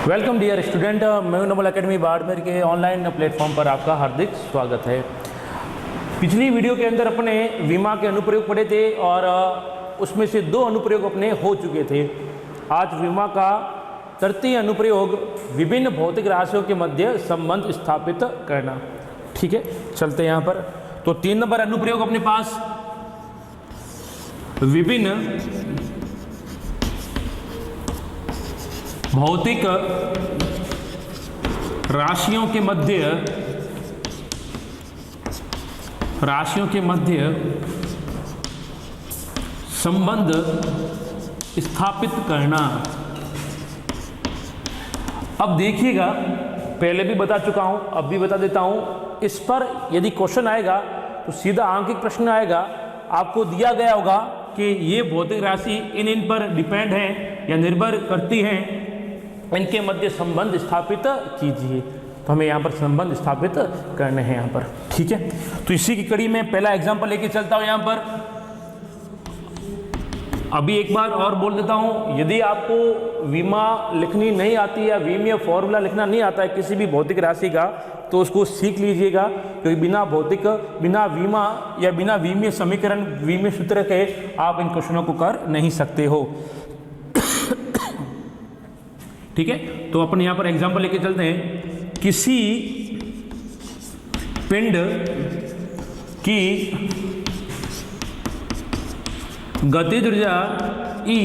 Welcome dear student, मैं Nobel academy Barmer के online platform पर आपका हार्दिक स्वागत है। पिछली वीडियो के अंदर अपने विमा के अनुप्रयोग पढ़े थे और उसमें से 2 अनुप्रयोग अपने हो चुके थे। आज विमा का तृतीय अनुप्रयोग विभिन्न भौतिक राशियों के मध्य संबंध स्थापित करना। ठीक है, चलते हैं यहाँ पर। तो 3 नंबर अनुप्रयोग अपने पास विभिन्न भौतिक राशियों के मध्य संबंध स्थापित करना। अब देखिएगा, पहले भी बता चुका हूं, अब भी बता देता हूं। इस पर यदि क्वेश्चन आएगा तो सीधा आंकिक प्रश्न आएगा। आपको दिया गया होगा कि ये भौतिक राशि इन पर डिपेंड है या निर्भर करती हैं, इनके मध्य संबंध स्थापित कीजिए। तो हमें यहाँ पर संबंध स्थापित करने हैं यहाँ पर। ठीक है, तो इसी की कड़ी में पहला एग्जांपल लेके चलता हूँ यहाँ पर। अभी एक बार और बोल देता हूँ, यदि आपको विमा लिखनी नहीं आती या विमीय फॉर्मूला लिखना नहीं आता है किसी भी भौतिक राशि का, तो उसको सीख लीजिएगा, क्योंकि बिना विमा या बिना विमीय समीकरण, विमीय सूत्र के आप इन क्वेश्चनों को कर नहीं सकते हो। ठीक है, तो अपन यहाँ पर एग्जांपल लेके चलते हैं। किसी पिंड की गतिज ऊर्जा E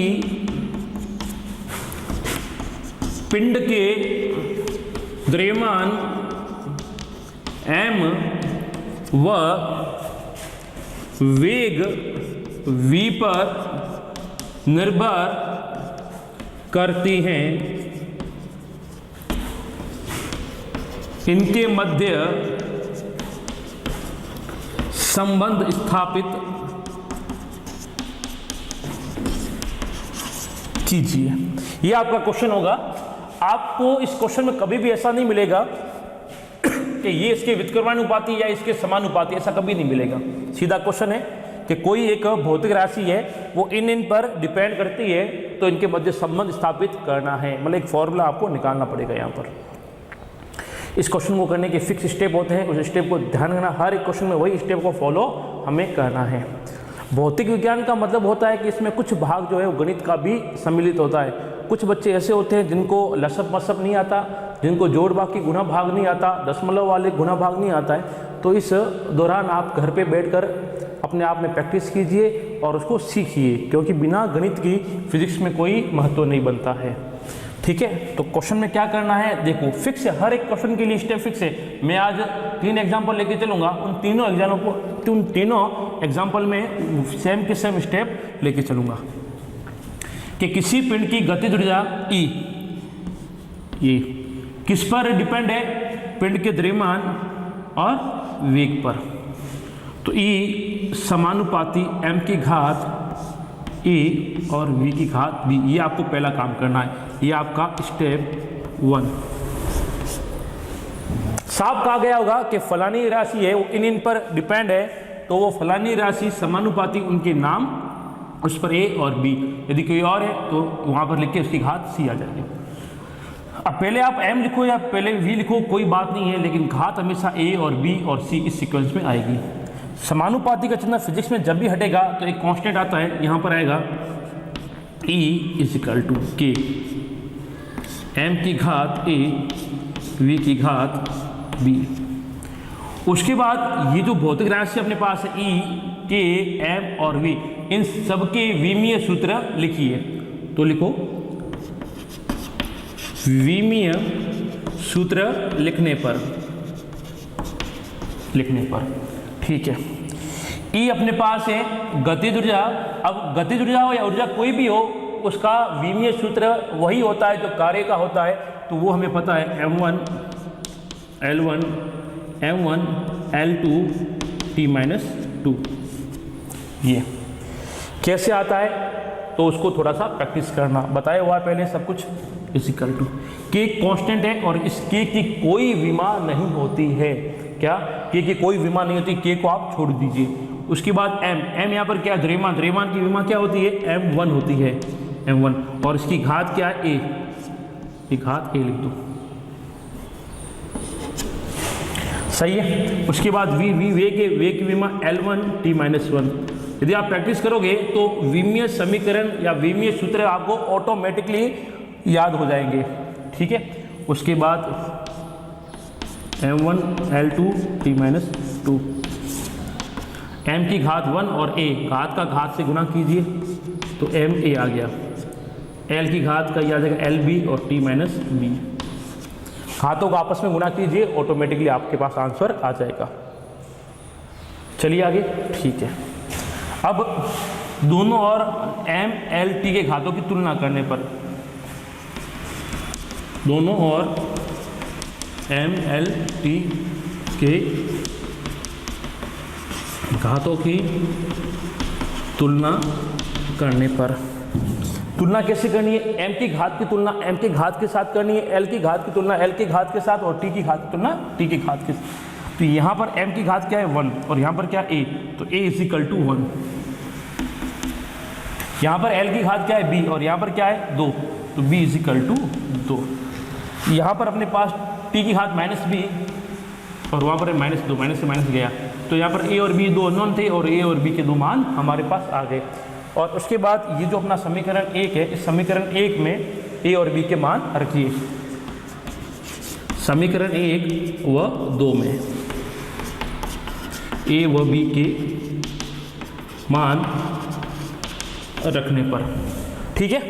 पिंड के द्रव्यमान m व वेग v पर निर्भर करती हैं। इनके मध्य संबंध स्थापित कीजिए। यह आपका क्वेश्चन होगा। आपको इस क्वेश्चन में कभी भी ऐसा नहीं मिलेगा कि ये इसके व्युत्क्रमानुपाती या इसके समानुपाती, ऐसा कभी नहीं मिलेगा। सीधा क्वेश्चन है कि कोई एक भौतिक राशि है, वो इन पर डिपेंड करती है, तो इनके मध्य संबंध स्थापित करना है। मतलब एक फॉर्मूला आपको निकालना पड़ेगा यहाँ पर। इस क्वेश्चन को करने के फिक्स स्टेप होते हैं, उस स्टेप को ध्यान रखना। हर एक क्वेश्चन में वही स्टेप को फॉलो हमें करना है। भौतिक विज्ञान का मतलब होता है कि इसमें कुछ भाग जो है वो गणित का भी सम्मिलित होता है। कुछ बच्चे ऐसे होते हैं जिनको लसप मसप नहीं आता, जिनको जोड़ बाकी गुणा भाग नहीं आता, दशमलव वाले गुणा भाग नहीं आता है। तो इस दौरान आप घर पे बैठकर अपने आप में प्रैक्टिस कीजिए और उसको सीखिए, क्योंकि बिना गणित की फिजिक्स में कोई महत्व नहीं बनता है। ठीक है, तो क्वेश्चन में क्या करना है, देखो फिक्स है, हर एक क्वेश्चन के लिए स्टेप फिक्स है। मैं आज 3 एग्जाम्पल लेके चलूंगा, उन तीनों एग्जाम्पल में सेम के सेम स्टेप लेके चलूंगा। कि किसी पिंड की गतिज ऊर्जा E ये किस पर डिपेंड है, पिंड के द्रव्यमान और वेग पर। तो E समानुपाती m की घात A और V की घात B, ये आपको पहला काम करना है। ये आपका स्टेप 1। साफ कहा गया होगा कि फलानी राशि है वो इन पर डिपेंड है, तो वो फलानी राशि समानुपाती उनके नाम, उस पर A और B। यदि कोई और है तो वहां पर लिख के उसकी घात C आ जाएगी। अब पहले आप M लिखो या पहले V लिखो, कोई बात नहीं है, लेकिन घात हमेशा A और B और C इस सीक्वेंस में आएगी। समानुपाती का चिन्ह फिजिक्स में जब भी हटेगा तो एक कांस्टेंट आता है, यहाँ पर आएगा E = K, m की घात A, V की घात B। उसके बाद ये जो भौतिक राशि अपने पास है E, K, m और V, इन सबके विमीय सूत्र लिखिए। तो लिखो विमीय सूत्र लिखने पर ठीक है। E अपने पास है गतिज ऊर्जा। अब गतिज ऊर्जा हो या ऊर्जा कोई भी हो, उसका विमीय सूत्र वही होता है जो कार्य का होता है। तो वो हमें पता है m1 L1 m1 L2 T-2। ये कैसे आता है तो उसको थोड़ा सा प्रैक्टिस करना, बताया हुआ है पहले सब कुछ। = K कांस्टेंट है और इस K की कोई विमा नहीं होती है। क्या K की कोई विमा नहीं होती, K को आप छोड़ दीजिए। उसके बाद m यहाँ पर क्या है, द्रव्यमान की विमा क्या होती है, m1 होती है, m1, और इसकी घात क्या है, a। की घात a लिख दो, सही है। उसके बाद वे की विमा L1 t माइनस 1। यदि आप प्रैक्टिस करोगे तो विमीय समीकरण या विमीय सूत्र आपको ऑटोमेटिकली याद हो जाएंगे, ठीक है। उसके बाद m1 L2 t minus 2, m की घात 1 और a घात का घात से गुना कीजिए तो m a आ गया, l की घात का यह आ जाएगा l b और t माइनस b। घातों को आपस में गुना कीजिए, ऑटोमेटिकली आपके पास आंसर आ जाएगा। चलिए आगे, ठीक है। अब दोनों और m l t के घातों की तुलना करने पर, दोनों और m l t के घातों की तुलना करने पर, तुलना कैसे करनी है? m की घात की तुलना m के घात के साथ करनी है, l की घात की तुलना l के घात के साथ और t की घात की तुलना t की घात के साथ। तो यहाँ पर m की घात क्या है 1 और यहाँ पर क्या a, तो a इज इक्वल टू 1। यहाँ पर l की घात क्या है b और यहाँ पर क्या है 2, तो b इज इक्वल टू 2। यहाँ पर अपने पास t की घात माइनस b और वहाँ पर माइनस 2, माइनस से माइनस गया, तो यहाँ पर a और b दो अननोन थे और a और b के दो मान हमारे पास आ गए। और उसके बाद ये जो अपना समीकरण 1 है, इस समीकरण 1 में a और b के मान रखिए, समीकरण 1 व 2 में a व b के मान रखने पर, ठीक है।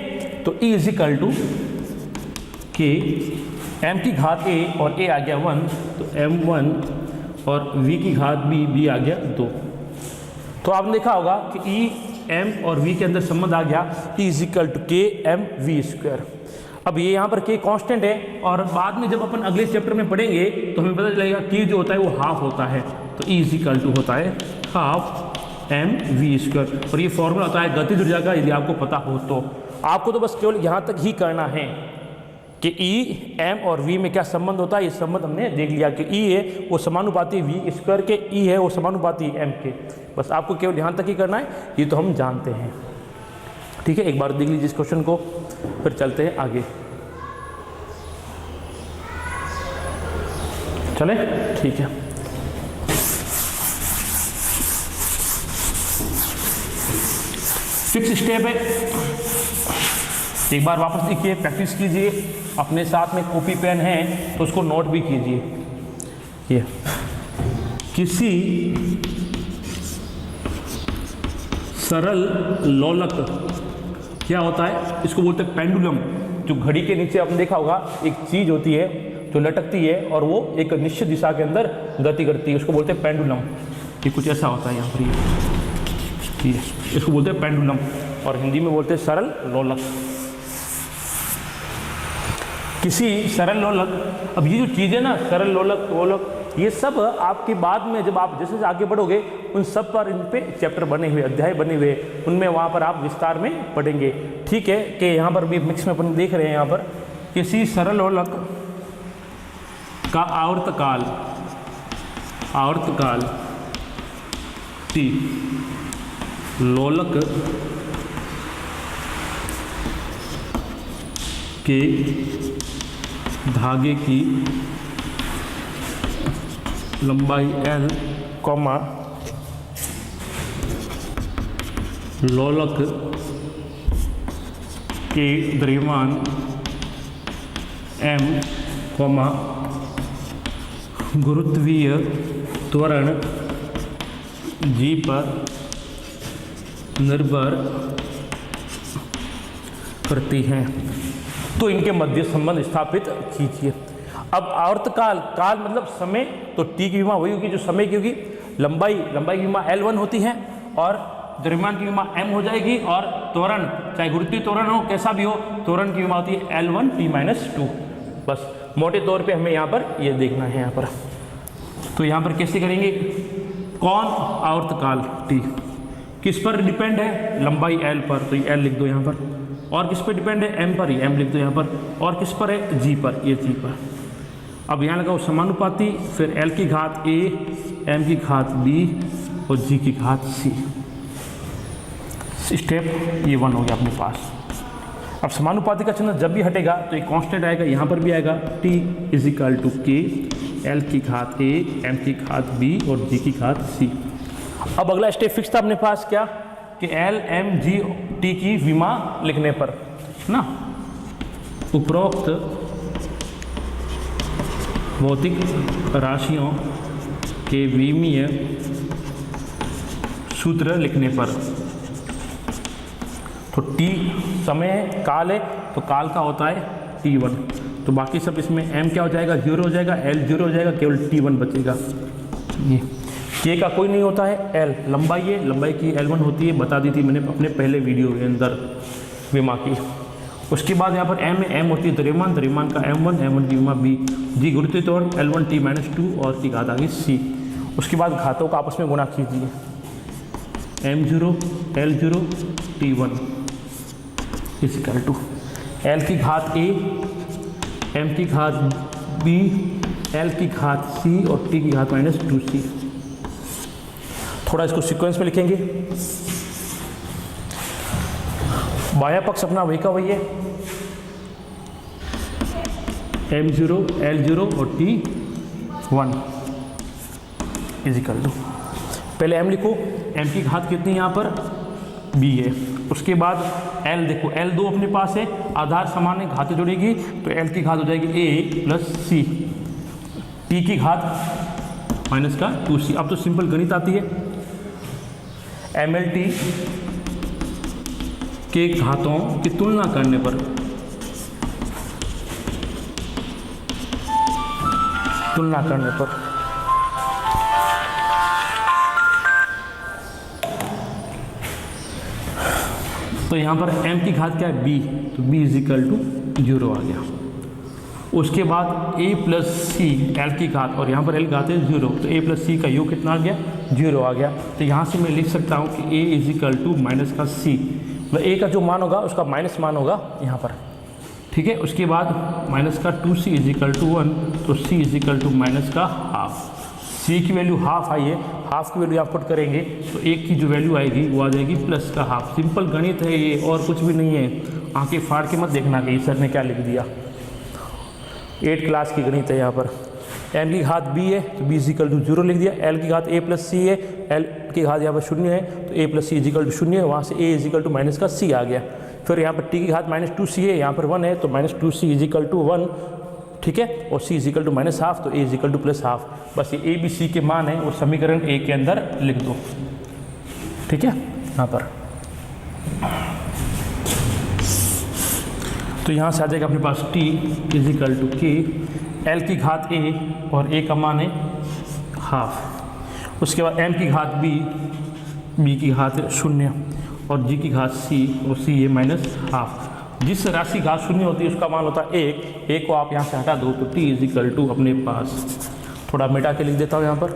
तो e इज इक्वल टू के m की घात a और a आ गया 1, तो m1 और v की घात b आ गया 2। तो आपने देखा होगा कि e m और v के अंदर संबंध आ गया, e इज इक्वल टू के m v स्क्वायर। अब ये यहाँ पर k कांस्टेंट है और बाद में जब अपन अगले चैप्टर में पढ़ेंगे तो हमें पता चलेगा k जो होता है वो हाफ होता है, तो e इज इक्वल टू होता है हाफ m v स्क्वायर। और ये फॉर्मूला होता है गतिज ऊर्जा का, यदि आपको पता हो तो। आपको तो बस केवल यहाँ तक ही करना है कि E M और V में क्या संबंध होता है। ये संबंध हमने देख लिया कि E है वो समानुपाती V स्क्वायर के, E है वो समानुपाती M के। बस आपको केवल यहाँ तक ही करना है, ये तो हम जानते हैं, ठीक है। एक बार देख लीजिए इस क्वेश्चन को, फिर चलते हैं आगे। चले, ठीक है। फिक्स स्टेप है, एक बार वापस लिखिए, प्रैक्टिस कीजिए, अपने साथ में कॉपी पेन है तो उसको नोट भी कीजिए। ये किसी सरल लोलक क्या होता है, इसको बोलते हैं पेंडुलम। जो घड़ी के नीचे आपने देखा होगा एक चीज होती है जो लटकती है और वो एक निश्चित दिशा के अंदर गति करती है, उसको बोलते हैं पेंडुलम। ये कुछ ऐसा होता है यहाँ पर, ये इसको बोलते हैं पेंडुलम और हिंदी में बोलते हैं सरल लोलक। किसी सरल लोलक, अब ये जो चीज़ें ना सरल लोलक वोलक, ये सब आपके बाद में जब आप जैसे आगे बढ़ोगे उन सब पर इन पे चैप्टर बने हुए, अध्याय बने हुए, उनमें वहाँ पर आप विस्तार में पढ़ेंगे, ठीक है। कि यहाँ पर भी मिक्स में अपन देख रहे हैं, यहाँ पर किसी सरल लोलक का आवर्तकाल t लोलक के धागे की लंबाई L, लोलक के द्रव्यमान M, गुरुत्वीय त्वरण G पर निर्भर करती हैं, तो इनके मध्य संबंध स्थापित कीजिए। अब आवर्तकाल, काल मतलब समय, तो t की विमा वही होगी जो समय की होगी, लंबाई की विमा L1 होती है और द्रव्यमान की विमा m हो जाएगी, और त्वरण चाहे गुरुत्वीय त्वरण हो कैसा भी हो, त्वरण की विमा होती है L1 t-2। बस मोटे तौर पे हमें यहाँ पर ये देखना है। यहाँ पर तो यहाँ पर कैसे करेंगे, कौन आवर्तकाल t किस पर डिपेंड है, लंबाई L पर, तो ये L लिख दो यहाँ पर, और किस पर डिपेंड है m पर, ये m लिख दो यहाँ पर, और किस पर है g पर, ये g पर। अब यहाँ लगाओ समानुपाती, फिर L की घात a, m की घात b और g की घात c। स्टेप ये 1 हो गया अपने पास। अब समानुपाती का चिन्ह जब भी हटेगा तो एक कांस्टेंट आएगा, यहाँ पर भी आएगा t इज इक्वल टू के एल की घात a, m की घात b और g की घात c। अब अगला स्टेप फिक्स था अपने पास क्या कि l, m, g, t की विमा लिखने पर ना उपरोक्त भौतिक राशियों के विमीय सूत्र लिखने पर। तो t समय काल है तो काल का होता है t1, तो बाकी सब इसमें m क्या हो जाएगा 0 हो जाएगा, l 0 हो जाएगा, केवल t1 बचेगा। ये k का कोई नहीं होता है, l लंबाई है, लंबाई की l1 होती है, बता दी थी मैंने अपने पहले वीडियो के अंदर विमा की। उसके बाद यहाँ पर m है, m होती है द्रव्यमान, द्रव्यमान का m1, m1 की विमा b, g गुरुत्वीय त्वरण l1 t - 2 और की घात आ गई c। उसके बाद घातों का आपस में गुणा कीजिए, m0 l0 t1 is equal to l की घात a, m की घात b, l की घात c और t की घात -2c। थोड़ा इसको सीक्वेंस में लिखेंगे। बाया पक्ष अपना वही का वही है, m0 l0 और t1 इज इक्वल टू, पहले m लिखो, m की घात कितनी यहाँ पर b है। उसके बाद l देखो, l2 अपने पास है, आधार समान है, घातें जुड़ेगी तो l की घात हो जाएगी a प्लस c, t की घात माइनस का 2c। अब तो सिंपल गणित आती है, mlt के घातों की तुलना करने पर, तो यहाँ पर m की घात क्या है b, तो b इज इक्वल टू 0 आ गया। उसके बाद a प्लस सी l की घात, और यहाँ पर l घात है 0, तो a प्लस सी का योग कितना आ गया 0 आ गया। तो यहाँ से मैं लिख सकता हूँ कि a is equal to minus का c, मतलब a का जो मान होगा उसका माइनस मान होगा यहाँ पर, ठीक है। उसके बाद माइनस का 2c इज इक्वल टू 1, तो c is equal to minus का हाफ, c की वैल्यू हाफ आई है, हाफ की वैल्यू आप पुट करेंगे तो एक की जो वैल्यू आएगी वो आ जाएगी प्लस का हाफ। सिंपल गणित है ये, और कुछ भी नहीं है, आंखें फाड़ के मत देखना कि सर ने क्या लिख दिया, 8 क्लास की गणित है। यहाँ पर m की घात b है तो b इज इक्वल टू 0 लिख दिया, l की घात a प्लस c है, l की घात यहाँ पर 0 है तो a plus c is equal to 0 है, वहाँ से a is equal to minus का c आ गया। फिर यहाँ पर t की घात -2c है, यहाँ पर 1 है तो -2c इज इक्वल टू 1, ठीक है, और c is equal to minus half, तो a is equal to plus half. बस ये a b c के मान है वो समीकरण a के अंदर लिख दो, ठीक है। यहाँ पर तो यहाँ से आ जाएगा अपने पास t is equal to k, l की घात a और a का मान है हाफ। उसके बाद m की घात b, b की घात 0 और g की घात c, और c है माइनस हाफ। जिस राशि घात 0 होती है उसका मान होता है 1, 1 को आप यहाँ से हटा दो तो t इज इक्वल टू अपने पास, थोड़ा मिटा के लिख देता हूँ यहाँ पर,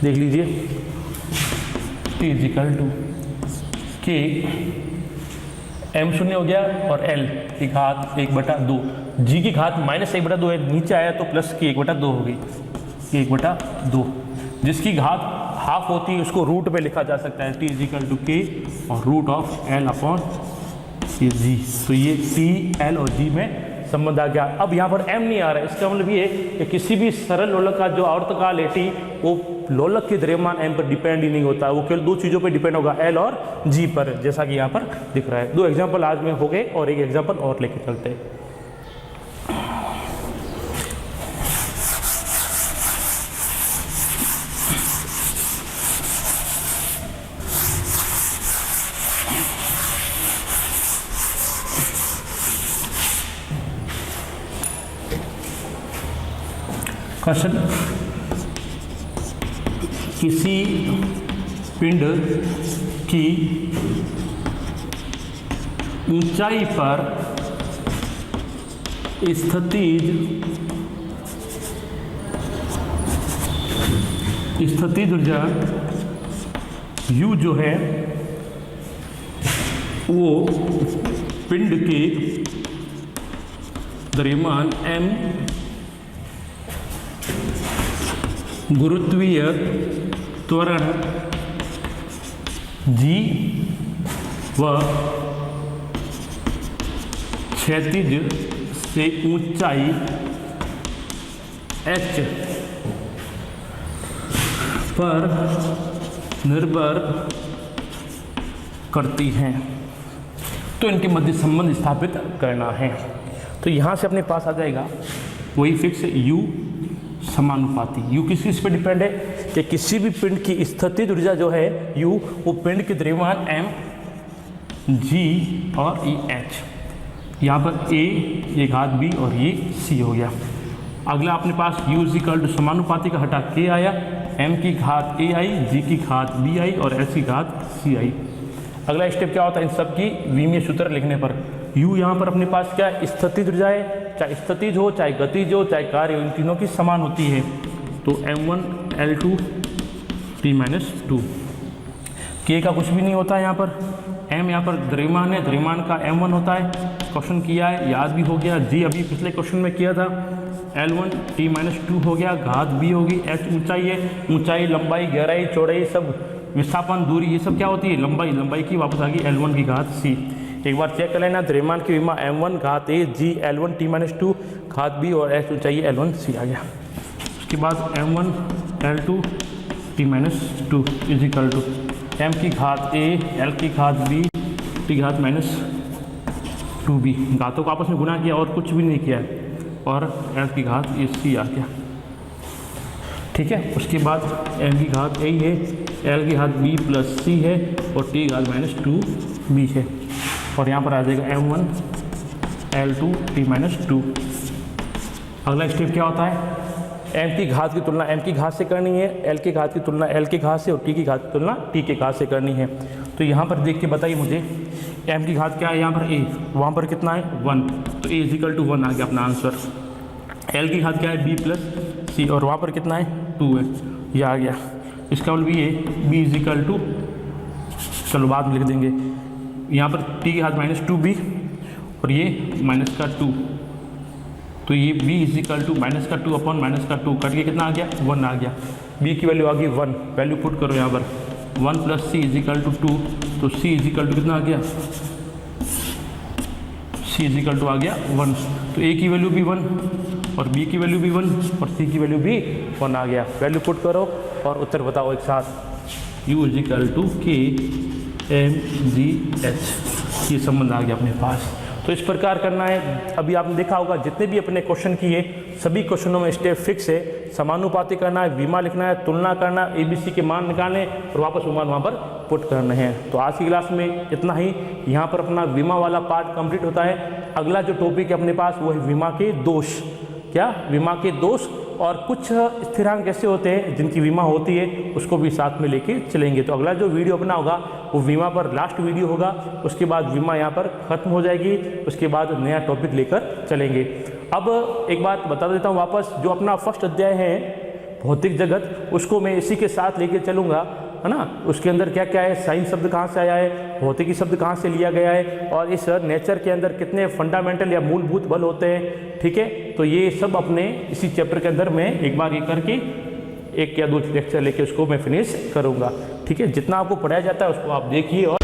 देख लीजिए, t is equal to k, m 0 हो गया और l की घात 1/2, g की घात -1/2 है, नीचे आया तो प्लस की 1/2 हो गई, 1/2, जिसकी घात हाफ होती है उसको रूट पे लिखा जा सकता है, t is equal to k और root of l upon g। तो ये t, l और g में संबंध आ गया। अब यहाँ पर m नहीं आ रहा है, इसका मतलब ये कि किसी भी सरल लोलक का जो आवर्तकाल है t, वो लोलक के द्रव्यमान m पर डिपेंड ही नहीं होता, वो केवल 2 चीज़ों पर डिपेंड होगा, l और g पर, जैसा कि यहाँ पर दिख रहा है। 2 एग्जाम्पल आज में हो गए और एक एग्जाम्पल और लेके चलते हैं। क्वेश्चन, किसी पिंड की ऊंचाई पर स्थितिज ऊर्जा U जो है वो पिंड के द्रव्यमान M गुरुत्वीय त्वरण g व क्षैतिज से ऊंचाई h पर निर्भर करती हैं, तो इनके मध्य संबंध स्थापित करना है। तो यहाँ से अपने पास आ जाएगा वही फिक्स u समानुपाती। u किस किस पे डिपेंड है कि किसी भी पिंड की स्थितिज ऊर्जा जो है u, वो पिंड के द्रव्यमान m, g और e h। यहाँ पर a, ये घात b और ये c हो गया। अगला अपने पास u = समानुपाती का हटा k आया, m की घात a आई, g की घात b आई और h की घात c आई। अगला स्टेप क्या होता है इन सब की विमीय सूत्र लिखने पर। u यहाँ पर अपने पास क्या स्थितिज ऊर्जा है, चाहे स्थितिज हो, चाहे गतिज हो, चाहे कार्य हो, इन तीनों की समान होती है। तो m1 L2 T-2। k का कुछ भी नहीं होता है यहाँ पर। m यहाँ पर द्रव्यमान है, द्रव्यमान का m1 होता है, क्वेश्चन किया है, याद भी हो गया। g अभी पिछले क्वेश्चन में किया था। L1 T-2 हो गया, घात b होगी, h ऊंचाई है, ऊंचाई, लंबाई, गहराई, चौड़ाई, सब विस्थापन, दूरी, ये सब क्या होती है लंबाई। लंबाई की वापस आ गई L1 की घात c। एक बार चेक कर लेना, द्रव्यमान की विमा m1 घात a, g L1 T-2 घात b और h ऊंचाई L1 c आ गया। उसके बाद m1 L2 T-2 = m की घात a, l की घात b, t घात -2b। घातों को आपस में गुणा किया और कुछ भी नहीं किया है, और l की घात ये c आ गया। ठीक है, उसके बाद m की घात a है, l की घात b + c है और t घात -2b है। और यहाँ पर आ जाएगा m1 L2 T-2। अगला स्टेप क्या होता है, m की घात की तुलना m की घात से करनी है, l की घात की तुलना l की घात से और t की घात की तुलना t के घात से करनी है। तो यहाँ पर देख के बताइए मुझे m की घात क्या है, यहाँ पर a, वहाँ पर कितना है 1, तो a = 1 आ गया अपना आंसर। l की घात क्या है b + c और वहाँ पर कितना है 2 है, ये आ गया। इसका मतलब ये b = चलो बाद में लिख देंगे, यहाँ पर t की घात -2b और ये -2, तो ये b = -2/-2 कट के कितना आ गया 1 आ गया। b की वैल्यू आ गई 1, वैल्यू पुट करो यहाँ पर 1 + c = 2, तो c = कितना आ गया, c = आ गया 1। तो a की वैल्यू भी 1 और b की वैल्यू भी 1 और c की वैल्यू भी 1 आ गया। वैल्यू पुट करो और उत्तर बताओ एक साथ। u = k mgh, ये संबंध आ गया अपने पास। तो इस प्रकार करना है। अभी आपने देखा होगा जितने भी अपने क्वेश्चन किए सभी क्वेश्चनों में स्टेप फिक्स है। समानुपाती करना है, विमा लिखना है, तुलना करना है, ABC के मान निकालने और वापस वो मान वहाँ पर पुट करने हैं। तो आज की क्लास में इतना ही। यहाँ पर अपना विमा वाला पार्ट कंप्लीट होता है। अगला जो टॉपिक है अपने पास वो है विमा के दोष। क्या, विमा के दोष और कुछ स्थिरांक ऐसे होते हैं जिनकी विमा होती है, उसको भी साथ में लेके चलेंगे। तो अगला जो वीडियो अपना होगा वो विमा पर लास्ट वीडियो होगा। उसके बाद विमा यहाँ पर ख़त्म हो जाएगी, उसके बाद नया टॉपिक लेकर चलेंगे। अब एक बात बता देता हूँ वापस, जो अपना फर्स्ट अध्याय है भौतिक जगत, उसको मैं इसी के साथ लेके चलूँगा, है ना। उसके अंदर क्या क्या है, साइंस शब्द कहाँ से आया है, भौतिकी शब्द कहाँ से लिया गया है, और इस नेचर के अंदर कितने फंडामेंटल या मूलभूत बल होते हैं। ठीक है, तो ये सब अपने इसी चैप्टर के अंदर मैं एक बार ये करके 1 या 2 लेक्चर लेके उसको मैं फिनिश करूँगा। ठीक है, जितना आपको पढ़ाया जाता है उसको आप देखिए और